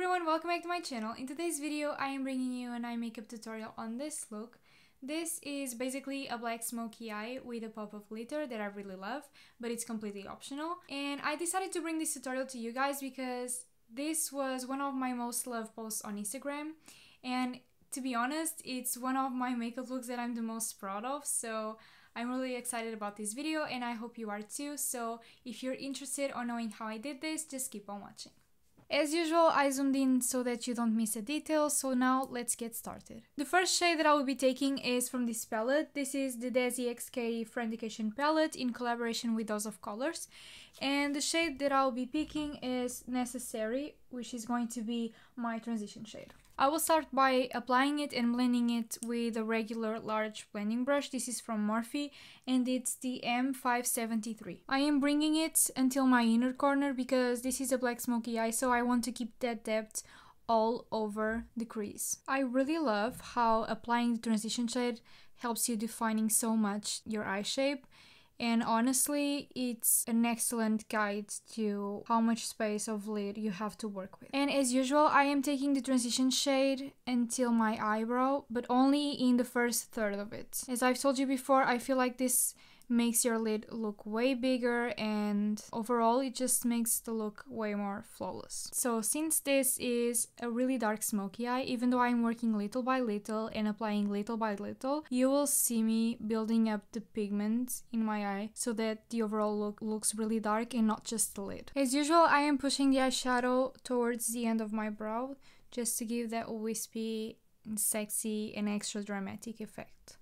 everyone, welcome back to my channel. In today's video, I am bringing you an eye makeup tutorial on this look. This is basically a black smoky eye with a pop of glitter that I really love, but it's completely optional. And I decided to bring this tutorial to you guys because this was one of my most loved posts on Instagram. And to be honest, it's one of my makeup looks that I'm the most proud of. So I'm really excited about this video and I hope you are too. So if you're interested on knowing how I did this, just keep on watching. As usual, I zoomed in so that you don't miss a detail, so now let's get started. The first shade that I will be taking is from this palette. This is the Desi x Katy Friendication palette in collaboration with Dose of Colors. And the shade that I'll be picking is Necessary, which is going to be my transition shade. I will start by applying it and blending it with a regular large blending brush. This is from Morphe and it's the M573. I am bringing it until my inner corner because this is a black smoky eye, so I want to keep that depth all over the crease. I really love how applying the transition shade helps you defining so much your eye shape. And honestly, it's an excellent guide to how much space of lid you have to work with. And as usual, I am taking the transition shade until my eyebrow, but only in the first third of it. As I've told you before, I feel like this makes your lid look way bigger and overall it just makes the look way more flawless. So since this is a really dark smoky eye, even though I'm working little by little and applying little by little, you will see me building up the pigment in my eye so that the overall look looks really dark and not just the lid. As usual, I am pushing the eyeshadow towards the end of my brow just to give that wispy and sexy and extra dramatic effect.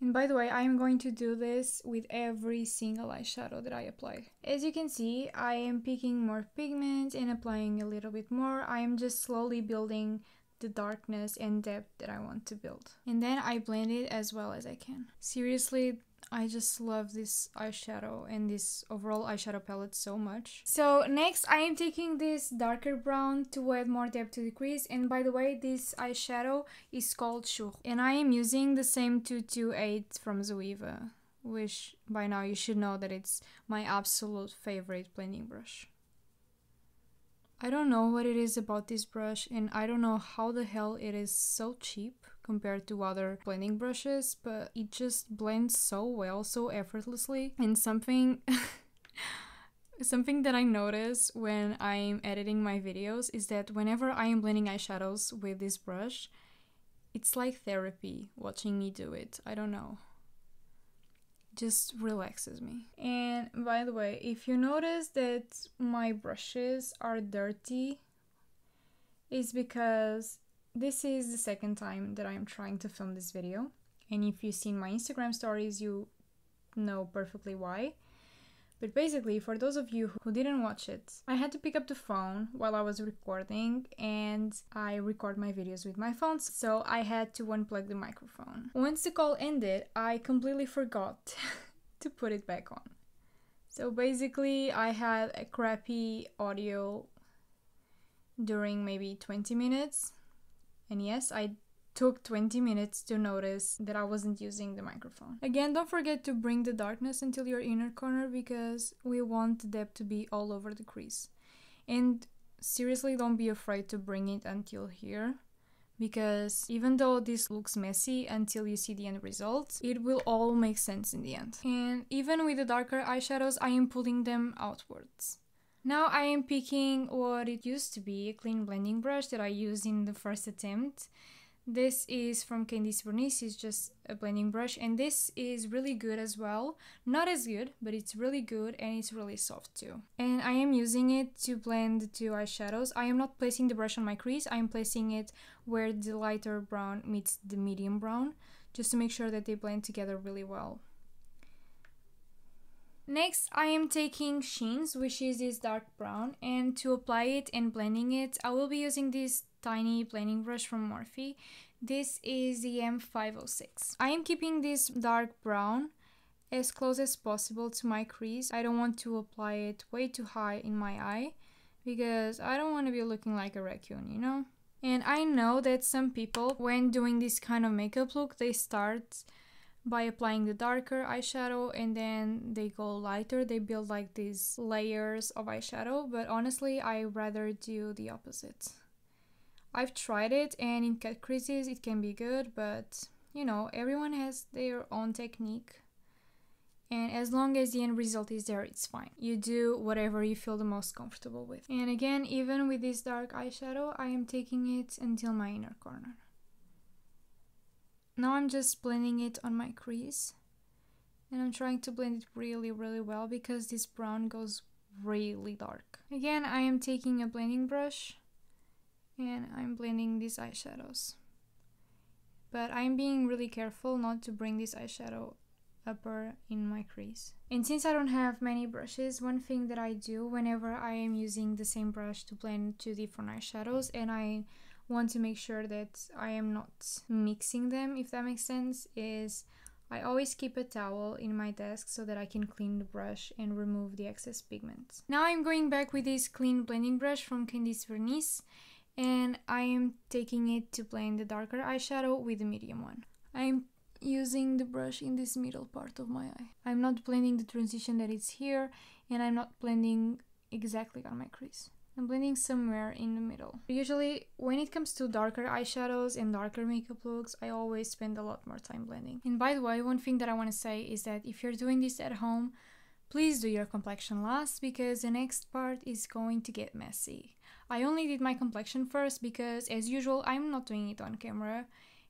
And by the way, I am going to do this with every single eyeshadow that I apply. As you can see, I am picking more pigment and applying a little bit more. I am just slowly building the darkness and depth that I want to build. And then I blend it as well as I can. Seriously, I just love this eyeshadow and this overall eyeshadow palette so much. So next I am taking this darker brown to add more depth to the crease, and by the way, this eyeshadow is called Chou. And I am using the same 228 from Zoeva, which by now you should know that it's my absolute favorite blending brush. I don't know what it is about this brush and I don't know how the hell it is so cheap compared to other blending brushes, but it just blends so well, so effortlessly. And something that I notice when I'm editing my videos is that whenever I am blending eyeshadows with this brush, it's like therapy watching me do it. I don't know. Just relaxes me. And by the way, if you notice that my brushes are dirty, it's because this is the second time that I'm trying to film this video, and if you've seen my Instagram stories, you know perfectly why. But basically, for those of you who didn't watch it, I had to pick up the phone while I was recording, and I record my videos with my phone, so I had to unplug the microphone. Once the call ended, I completely forgot to put it back on. So basically, I had a crappy audio during maybe 20 minutes. And yes, I took 20 minutes to notice that I wasn't using the microphone. Again, don't forget to bring the darkness until your inner corner because we want the depth to be all over the crease. And seriously, don't be afraid to bring it until here, because even though this looks messy until you see the end result, it will all make sense in the end. And even with the darker eyeshadows, I am pulling them outwards. Now I am picking what it used to be a clean blending brush that I used in the first attempt. This is from Katy's Vernice, it's just a blending brush, and this is really good as well. Not as good, but it's really good and it's really soft too. And I am using it to blend the two eyeshadows. I am not placing the brush on my crease, I am placing it where the lighter brown meets the medium brown, just to make sure that they blend together really well. Next, I am taking Sheen's, which is this dark brown, and to apply it and blending it, I will be using this tiny blending brush from Morphe. This is the M506. I am keeping this dark brown as close as possible to my crease. I don't want to apply it way too high in my eye because I don't want to be looking like a raccoon, you know? And I know that some people, when doing this kind of makeup look, they start by applying the darker eyeshadow and then they go lighter. They build like these layers of eyeshadow, but honestly I rather do the opposite. I've tried it, and in cut creases it can be good, but you know, everyone has their own technique, and as long as the end result is there, it's fine. You do whatever you feel the most comfortable with. And again, even with this dark eyeshadow, I am taking it until my inner corner. Now I'm just blending it on my crease, and I'm trying to blend it really well because this brown goes really dark. Again, I am taking a blending brush and I'm blending these eyeshadows, but I'm being really careful not to bring this eyeshadow upper in my crease. And since I don't have many brushes, one thing that I do whenever I am using the same brush to blend two different eyeshadows, and I want to make sure that I am not mixing them, if that makes sense, is I always keep a towel in my desk so that I can clean the brush and remove the excess pigment. Now I'm going back with this clean blending brush from Candy's Vernice, and I am taking it to blend the darker eyeshadow with the medium one. I'm using the brush in this middle part of my eye. I'm not blending the transition that is here, and I'm not blending exactly on my crease. I'm blending somewhere in the middle. Usually when it comes to darker eyeshadows and darker makeup looks, I always spend a lot more time blending. And by the way, one thing that I want to say is that if you're doing this at home, please do your complexion last, because the next part is going to get messy. I only did my complexion first because, as usual, I'm not doing it on camera,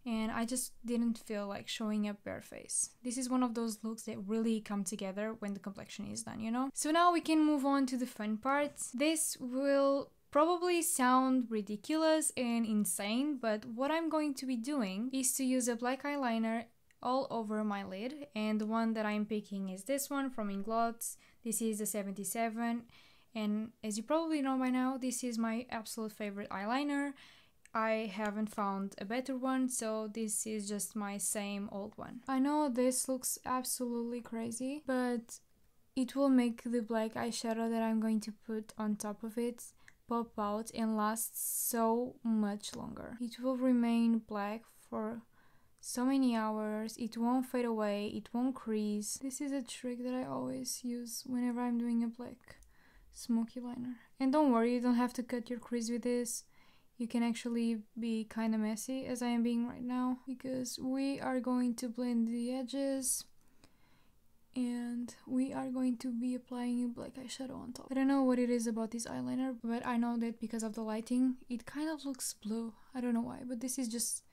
and I just didn't feel like showing up bare face. This is one of those looks that really come together when the complexion is done, you know? So now we can move on to the fun parts. This will probably sound ridiculous and insane, but what I'm going to be doing is to use a black eyeliner all over my lid, and the one that I'm picking is this one from INGLOT. This is the 77, and as you probably know by now, this is my absolute favorite eyeliner. I haven't found a better one, so this is just my same old one. I know this looks absolutely crazy, but it will make the black eyeshadow that I'm going to put on top of it pop out and last so much longer. It will remain black for so many hours, it won't fade away, it won't crease. This is a trick that I always use whenever I'm doing a black smoky liner. And don't worry, you don't have to cut your crease with this. You can actually be kind of messy, as I am being right now, because we are going to blend the edges and we are going to be applying a black eyeshadow on top. I don't know what it is about this eyeliner, but I know that because of the lighting, it kind of looks blue. I don't know why, but this is just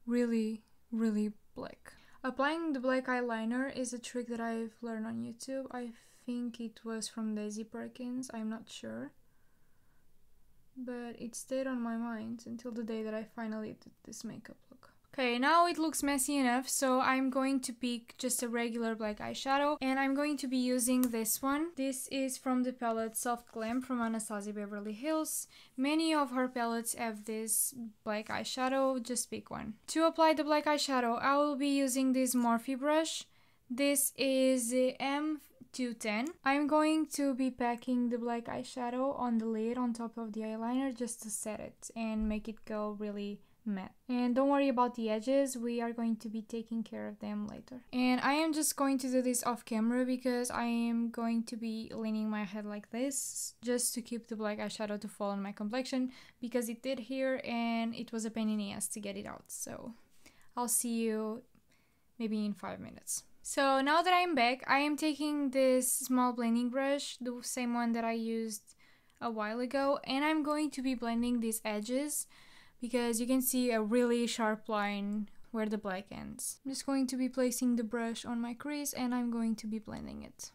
really black. Applying the black eyeliner is a trick that I've learned on YouTube. I think it was from Desi Perkins, I'm not sure. But it stayed on my mind until the day that I finally did this makeup look. Okay, now it looks messy enough, so I'm going to pick just a regular black eyeshadow, and I'm going to be using this one. This is from the palette Soft Glam from Anastasia Beverly Hills. Many of her palettes have this black eyeshadow, just pick one. To apply the black eyeshadow, I will be using this Morphe brush. This is the M210. I'm going to be packing the black eyeshadow on the lid on top of the eyeliner just to set it and make it go really matte. And don't worry about the edges, we are going to be taking care of them later. And I am just going to do this off camera because I am going to be leaning my head like this just to keep the black eyeshadow to fall on my complexion, because it did here and it was a pain in the ass to get it out. So I'll see you maybe in 5 minutes. So now that I'm back, I am taking this small blending brush, the same one that I used a while ago, and I'm going to be blending these edges because you can see a really sharp line where the black ends. I'm just going to be placing the brush on my crease and I'm going to be blending it.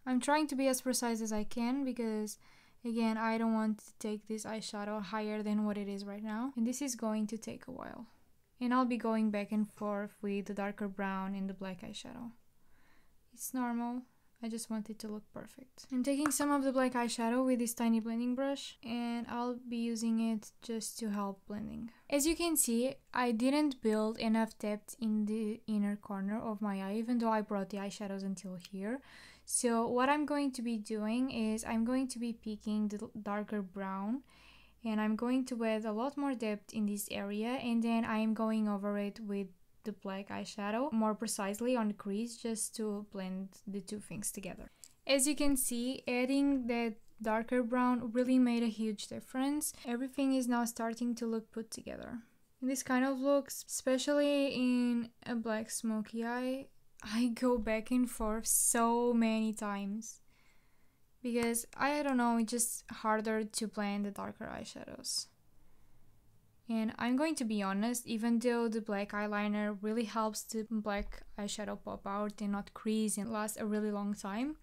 I'm trying to be as precise as I can because, again, I don't want to take this eyeshadow higher than what it is right now, and this is going to take a while. And I'll be going back and forth with the darker brown and the black eyeshadow. It's normal, I just want it to look perfect. I'm taking some of the black eyeshadow with this tiny blending brush, and I'll be using it just to help blending. As you can see, I didn't build enough depth in the inner corner of my eye, even though I brought the eyeshadows until here. So what I'm going to be doing is I'm going to be picking the darker brown, and I'm going to add a lot more depth in this area, and then I'm going over it with the black eyeshadow more precisely on the crease, just to blend the two things together. As you can see, adding that darker brown really made a huge difference. Everything is now starting to look put together. In this kind of looks, especially in a black smoky eye, I go back and forth so many times. Because, I don't know, it's just harder to blend the darker eyeshadows. And I'm going to be honest, even though the black eyeliner really helps the black eyeshadow pop out and not crease and last a really long time,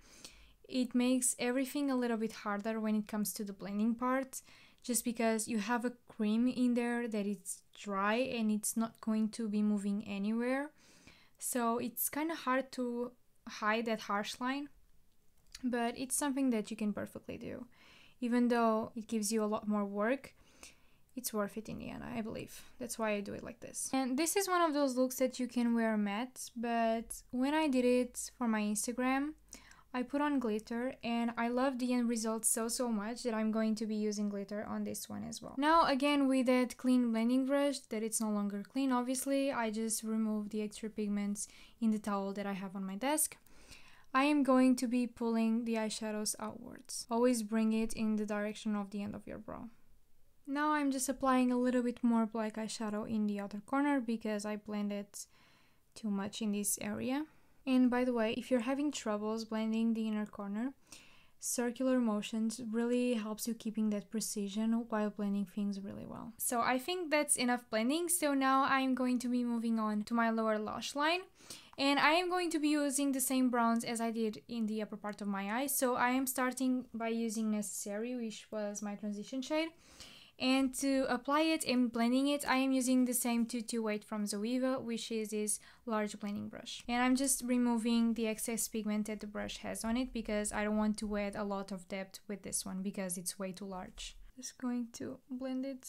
it makes everything a little bit harder when it comes to the blending part, just because you have a cream in there that is dry and it's not going to be moving anywhere. So it's kind of hard to hide that harsh line, but it's something that you can perfectly do. Even though it gives you a lot more work, it's worth it in the end, I believe. That's why I do it like this. And this is one of those looks that you can wear matte, but when I did it for my Instagram, I put on glitter and I love the end result so much that I'm going to be using glitter on this one as well. Now again, with that clean blending brush, that it's no longer clean obviously, I just removed the extra pigments in the towel that I have on my desk. I am going to be pulling the eyeshadows outwards. Always bring it in the direction of the end of your brow. Now I'm just applying a little bit more black eyeshadow in the outer corner because I blended too much in this area. And by the way, if you're having troubles blending the inner corner, circular motions really helps you keeping that precision while blending things really well. So I think that's enough blending. So now I'm going to be moving on to my lower lash line. And I am going to be using the same browns as I did in the upper part of my eye. So I am starting by using Necessary, which was my transition shade. And to apply it and blending it, I am using the same 228 from Zoeva, which is this large blending brush. And I'm just removing the excess pigment that the brush has on it because I don't want to add a lot of depth with this one because it's way too large. Just going to blend it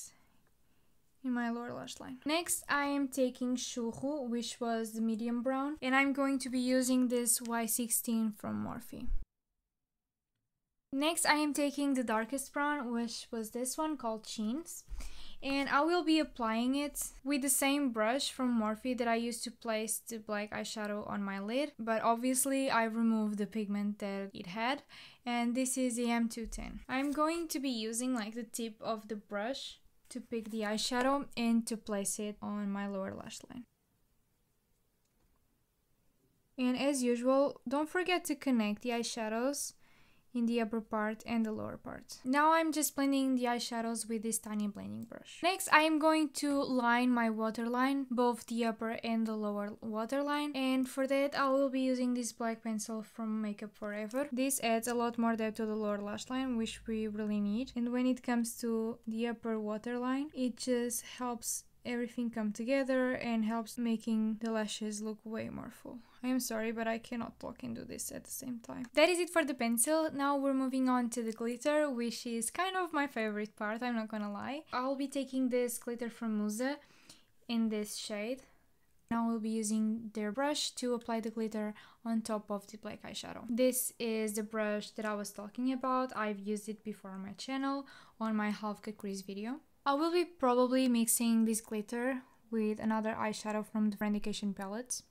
in my lower lash line. Next, I am taking Churro, which was the medium brown, and I'm going to be using this Y16 from Morphe. Next, I am taking the darkest brown, which was this one called Chins, and I will be applying it with the same brush from Morphe that I used to place the black eyeshadow on my lid, but obviously I removed the pigment that it had, and this is the M210. I'm going to be using like the tip of the brush to pick the eyeshadow and to place it on my lower lash line. And as usual, don't forget to connect the eyeshadows in the upper part and the lower part. Now I'm just blending the eyeshadows with this tiny blending brush. Next, I am going to line my waterline, both the upper and the lower waterline, and for that I will be using this black pencil from Makeup Forever. This adds a lot more depth to the lower lash line, which we really need, and when it comes to the upper waterline, it just helps everything come together and helps making the lashes look way more full. I am sorry, but I cannot talk and do this at the same time. That is it for the pencil. Now we're moving on to the glitter, which is kind of my favorite part, I'm not gonna lie. I'll be taking this glitter from MUSA in this shade. Now we'll be using their brush to apply the glitter on top of the black eyeshadow. This is the brush that I was talking about. I've used it before on my channel, on my half cut crease video. I will be probably mixing this glitter with another eyeshadow from the Friendication palette.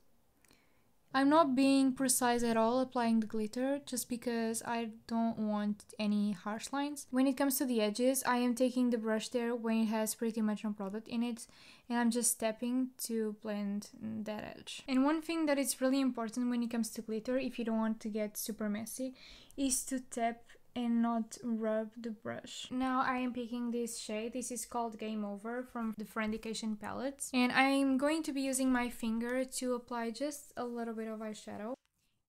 I'm not being precise at all applying the glitter just because I don't want any harsh lines. When it comes to the edges, I am taking the brush there when it has pretty much no product in it, and I'm just stepping to blend that edge. And one thing that is really important when it comes to glitter, if you don't want to get super messy, is to tap and not rub the brush. Now I am picking this shade. This is called Game Over from the Friendication palette, and I'm going to be using my finger to apply just a little bit of eyeshadow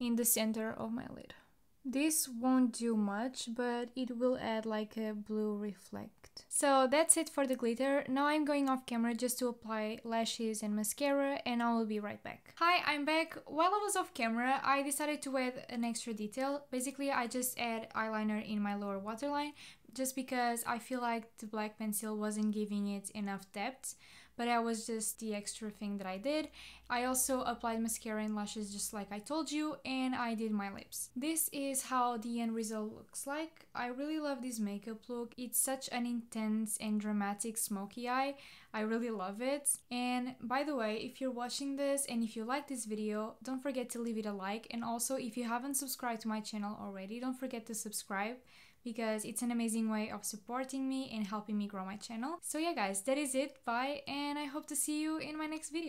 in the center of my lid. This won't do much, but it will add like a blue reflect. So that's it for the glitter. Now I'm going off camera just to apply lashes and mascara, and I will be right back. Hi, I'm back. While I was off camera, I decided to add an extra detail. Basically, I just add eyeliner in my lower waterline just because I feel like the black pencil wasn't giving it enough depth. but that was just the extra thing that I did. I also applied mascara and lashes just like I told you, and I did my lips. This is how the end result looks like. I really love this makeup look. It's such an intense and dramatic smoky eye. I really love it. And by the way, if you're watching this and if you like this video, don't forget to leave it a like, and also if you haven't subscribed to my channel already, don't forget to subscribe, because it's an amazing way of supporting me and helping me grow my channel. So yeah guys, that is it. Bye, and I hope to see you in my next video.